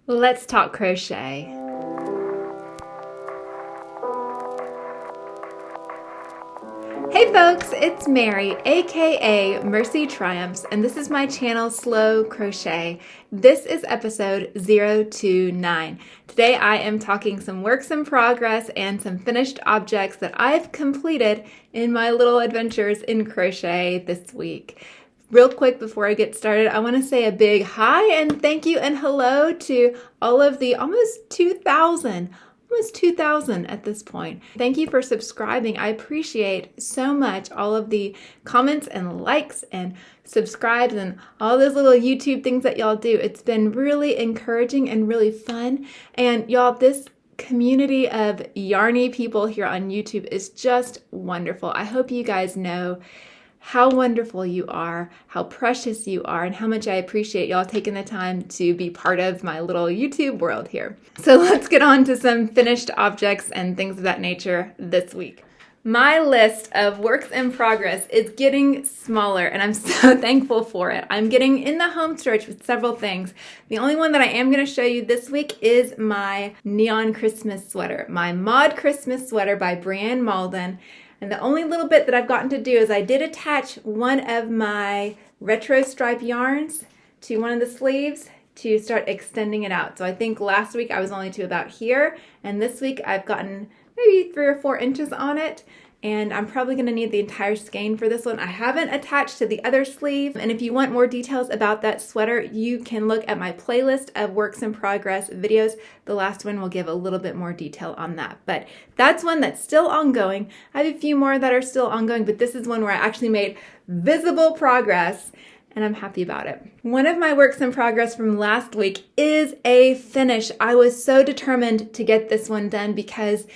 Let's talk crochet. Hey folks, it's Mary, aka MercyTriumphs, and this is my channel Slow Crochet. This is episode 029. Today I am talking some works in progress and some finished objects that I've completed in my little adventures in crochet this week. Real quick before I get started, I want to say a big hi and thank you and hello to all of the almost 2,000 at this point. Thank you for subscribing. I appreciate so much all of the comments and likes and subscribes and all those little YouTube things that y'all do. It's been really encouraging and really fun. And y'all, this community of yarny people here on YouTube is just wonderful. I hope you guys know how wonderful you are, how precious you are, and how much I appreciate y'all taking the time to be part of my little YouTube world here. So let's get on to some finished objects and things of that nature this week. My list of works in progress is getting smaller, and I'm so thankful for it. I'm getting in the home stretch with several things. The only one that I am going to show you this week is my neon Christmas sweater, my Mod Christmas sweater by Breann Mauldin. And the only little bit that I've gotten to do is I did attach one of my retro stripe yarns to one of the sleeves to start extending it out. So I think last week I was only to about here, and this week I've gotten maybe 3 or 4 inches on it. And I'm probably going to need the entire skein for this one. I haven't attached to the other sleeve. And if you want more details about that sweater, you can look at my playlist of works in progress videos. The last one will give a little bit more detail on that. But that's one that's still ongoing. I have a few more that are still ongoing, but this is one where I actually made visible progress, and I'm happy about it. One of my works in progress from last week is a finish. I was so determined to get this one done because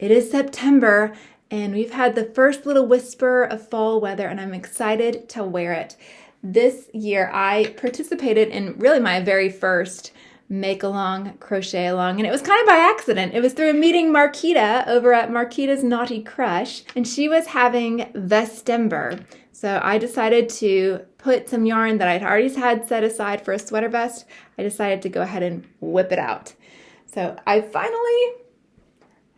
it is September, and we've had the first little whisper of fall weather, and I'm excited to wear it. This year, I participated in really my very first make-along, crochet-along, and it was kind of by accident. It was through meeting Marquita over at Marquita's Knotty Crush, and she was having Vestember. So I decided to put some yarn that I'd already had set aside for a sweater vest. I decided to go ahead and whip it out. So I finally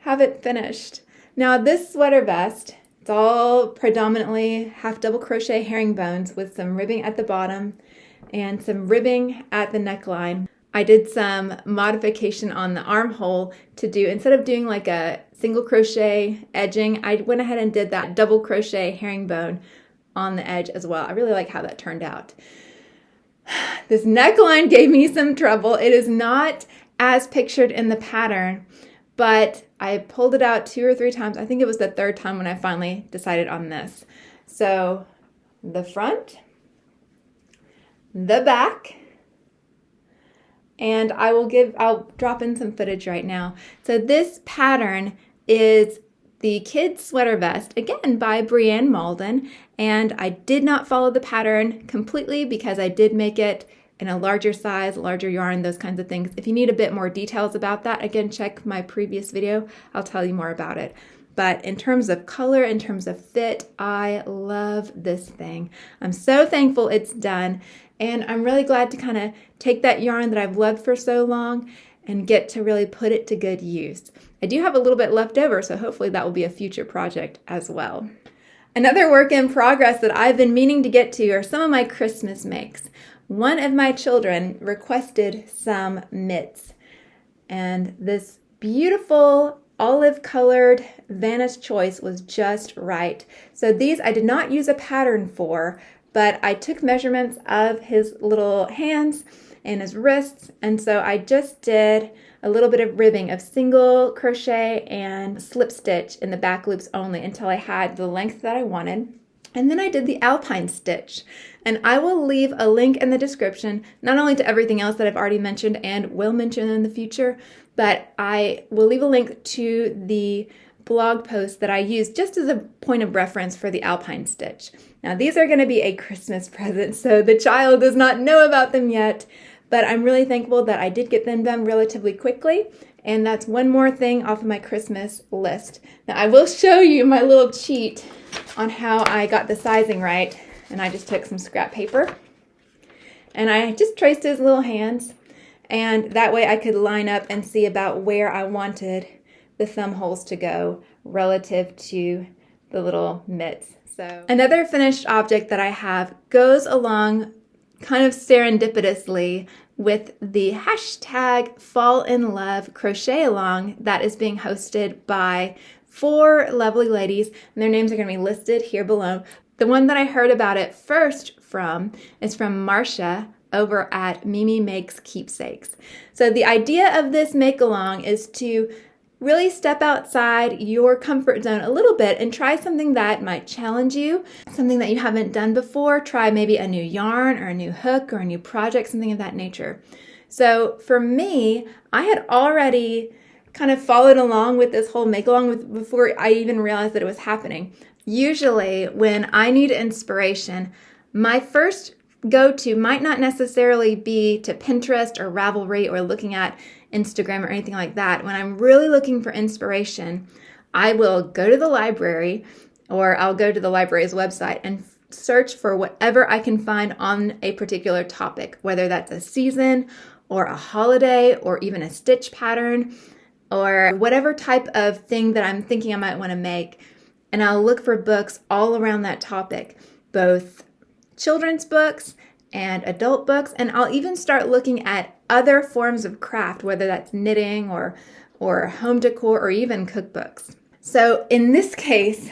have it finished. Now this sweater vest, it's all predominantly half double crochet herringbones with some ribbing at the bottom and some ribbing at the neckline. I did some modification on the armhole to do, instead of doing like a single crochet edging, I went ahead and did that double crochet herringbone on the edge as well. I really like how that turned out. This neckline gave me some trouble. It is not as pictured in the pattern, but I pulled it out 2 or 3 times. I think it was the 3rd time when I finally decided on this. So the front, the back, and I'll drop in some footage right now. So this pattern is the kids sweater vest, again by Breann Mauldin, and I did not follow the pattern completely because I did make it in a larger size, larger yarn, those kinds of things. If you need a bit more details about that, again, check my previous video. I'll tell you more about it. But in terms of color, in terms of fit, I love this thing. I'm so thankful it's done, and I'm really glad to kind of take that yarn that I've loved for so long and get to really put it to good use. I do have a little bit left over, so hopefully that will be a future project as well. Another work in progress that I've been meaning to get to are some of my Christmas makes. One of my children requested some mitts, and this beautiful olive-colored Vanna's Choice was just right. So these I did not use a pattern for, but I took measurements of his little hands and his wrists, and so I just did a little bit of ribbing of single crochet and slip stitch in the back loops only until I had the length that I wanted. And then I did the Alpine stitch, and I will leave a link in the description, not only to everything else that I've already mentioned and will mention in the future, but I will leave a link to the blog post that I used just as a point of reference for the Alpine stitch. Now these are going to be a Christmas present, so the child does not know about them yet, but I'm really thankful that I did get them done relatively quickly, and that's one more thing off of my Christmas list. Now I will show you my little cheat on how I got the sizing right, and I just took some scrap paper and I just traced his little hands And that way I could line up and see about where I wanted the thumb holes to go relative to the little mitts. So another finished object that I have goes along kind of serendipitously with the hashtag fallinlovecrochetalong that is being hosted by 4 lovely ladies, and their names are going to be listed here below. The one that I heard about it first from is from Marcia over at Mimi Makes Keepsakes. So the idea of this make-along is to really step outside your comfort zone a little bit and try something that might challenge you, something that you haven't done before. Try maybe a new yarn or a new hook or a new project, something of that nature. So for me, I had already kind of followed along with this whole make-along before I even realized that it was happening. Usually when I need inspiration, my first go-to might not necessarily be to Pinterest or Ravelry or looking at Instagram or anything like that. When I'm really looking for inspiration, I will go to the library or I'll go to the library's website and search for whatever I can find on a particular topic, whether that's a season or a holiday or even a stitch pattern or whatever type of thing that I'm thinking I might want to make. And I'll look for books all around that topic, both children's books and adult books, and I'll even start looking at other forms of craft, whether that's knitting or home decor or even cookbooks. So in this case,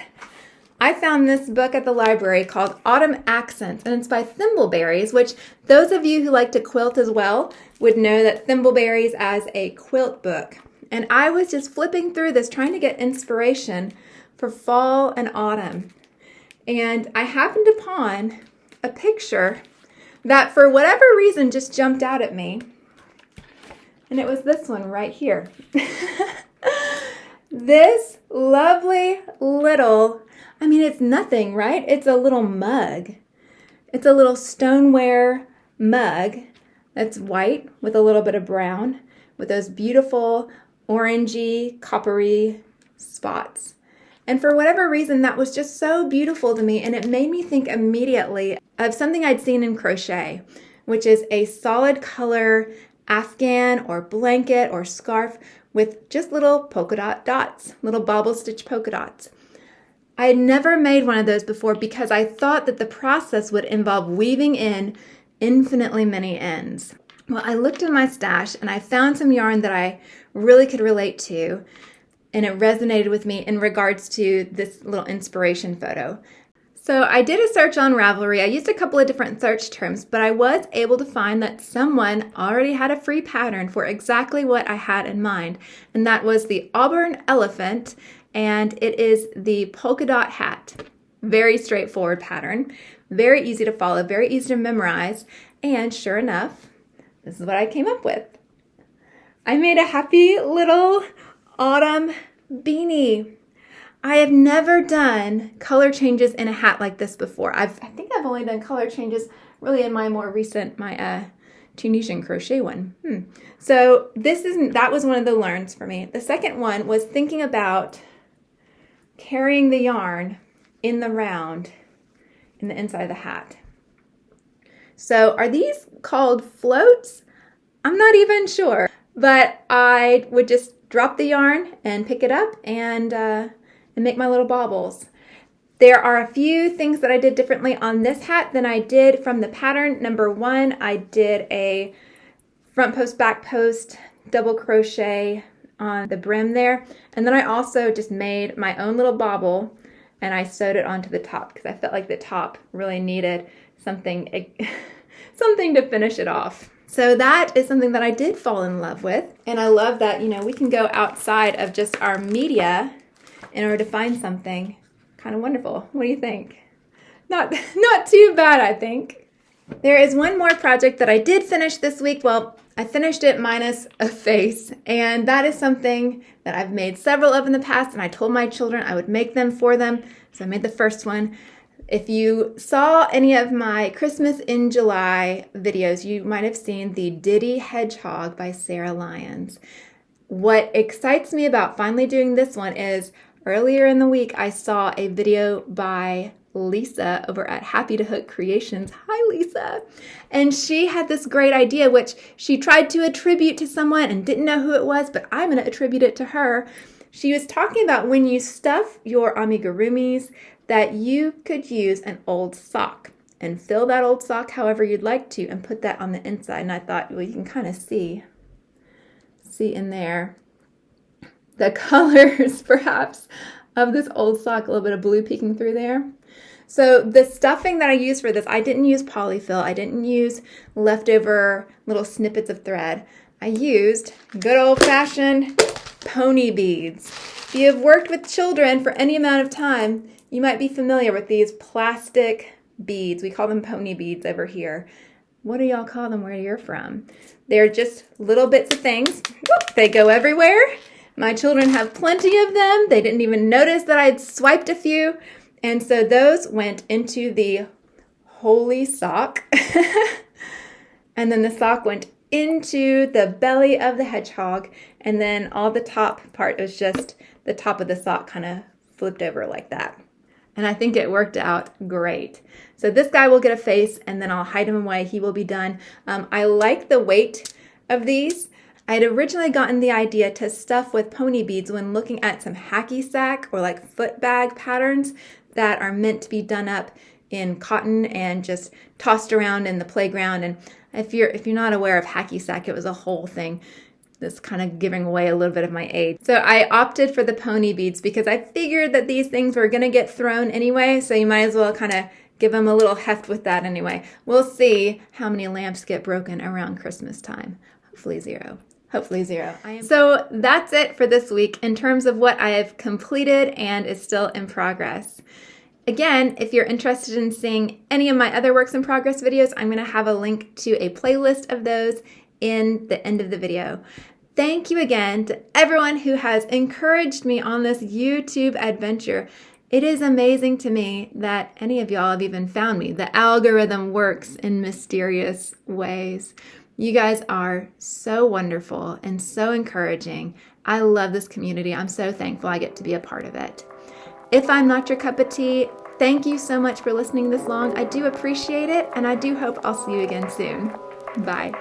I found this book at the library called Autumn Accents, and it's by Thimbleberries, which those of you who like to quilt as well would know that Thimbleberries as a quilt book. And I was just flipping through this trying to get inspiration for fall and autumn. And I happened upon a picture that for whatever reason just jumped out at me. And it was this one right here. This lovely little, it's nothing, right? It's a little mug. It's a little stoneware mug that's white with a little bit of brown with those beautiful orangey, coppery spots. And for whatever reason, that was just so beautiful to me, and it made me think immediately of something I'd seen in crochet, which is a solid color afghan or blanket or scarf with just little polka dot dots, little bobble stitch polka dots. I had never made one of those before because I thought that the process would involve weaving in infinitely many ends. Well, I looked in my stash and I found some yarn that I really could relate to, and it resonated with me in regards to this little inspiration photo. So I did a search on Ravelry. I used a couple of different search terms, but I was able to find that someone already had a free pattern for exactly what I had in mind, and that was the Auburn elephant, and it is the polka dot hat. Very straightforward pattern, very easy to follow, very easy to memorize, and sure enough, this is what I came up with. I made a happy little autumn beanie. I have never done color changes in a hat like this before. I think I've only done color changes really in my more recent, my Tunisian crochet one. So that was one of the learns for me. The second one was thinking about carrying the yarn in the round in the inside of the hat. So are these called floats? I'm not even sure, but I would just drop the yarn and pick it up and make my little baubles. There are a few things that I did differently on this hat than I did from the pattern. Number one, I did a front post, back post, double crochet on the brim there. And then I also just made my own little bauble and I sewed it onto the top because I felt like the top really needed something to finish it off. So that is something that I did fall in love with. And I love that, we can go outside of just our media in order to find something kind of wonderful. What do you think? Not too bad, I think. There is one more project that I did finish this week. Well, I finished it minus a face, and that is something that I've made several of in the past, and I told my children I would make them for them, so I made the first one. If you saw any of my Christmas in July videos, you might have seen the Diddy Hedgehog by Sarah Lyons. What excites me about finally doing this one is earlier in the week, I saw a video by Lisa over at Happy to Hook Creations. Hi, Lisa. And she had this great idea, which she tried to attribute to someone and didn't know who it was, but I'm going to attribute it to her. She was talking about when you stuff your amigurumis that you could use an old sock and fill that old sock however you'd like to and put that on the inside. And I thought, well, you can kind of see in there the colors perhaps of this old sock, a little bit of blue peeking through there. So the stuffing that I used for this, I didn't use polyfill. I didn't use leftover little snippets of thread. I used good old-fashioned pony beads. If you have worked with children for any amount of time, you might be familiar with these plastic beads. We call them pony beads over here. What do y'all call them where you're from? They're just little bits of things. Whoop, they go everywhere. My children have plenty of them. They didn't even notice that I'd swiped a few. And so those went into the holy sock. And then the sock went into the belly of the hedgehog. And then all the top part was just the top of the sock kind of flipped over like that. And I think it worked out great. So this guy will get a face and then I'll hide him away. He will be done. I like the weight of these. I had originally gotten the idea to stuff with pony beads when looking at some hacky sack or like foot bag patterns that are meant to be done up in cotton and just tossed around in the playground. And if you're not aware of hacky sack, it was a whole thing. That's kind of giving away a little bit of my age. So I opted for the pony beads because I figured that these things were going to get thrown anyway, so you might as well kind of give them a little heft with that anyway. We'll see how many lamps get broken around Christmas time. Hopefully zero. Hopefully zero. So that's it for this week in terms of what I have completed and is still in progress. Again, if you're interested in seeing any of my other works in progress videos, I'm going to have a link to a playlist of those in the end of the video. Thank you again to everyone who has encouraged me on this YouTube adventure. It is amazing to me that any of y'all have even found me. The algorithm works in mysterious ways. You guys are so wonderful and so encouraging. I love this community. I'm so thankful I get to be a part of it. If I'm not your cup of tea, thank you so much for listening this long. I do appreciate it, and I do hope I'll see you again soon. Bye.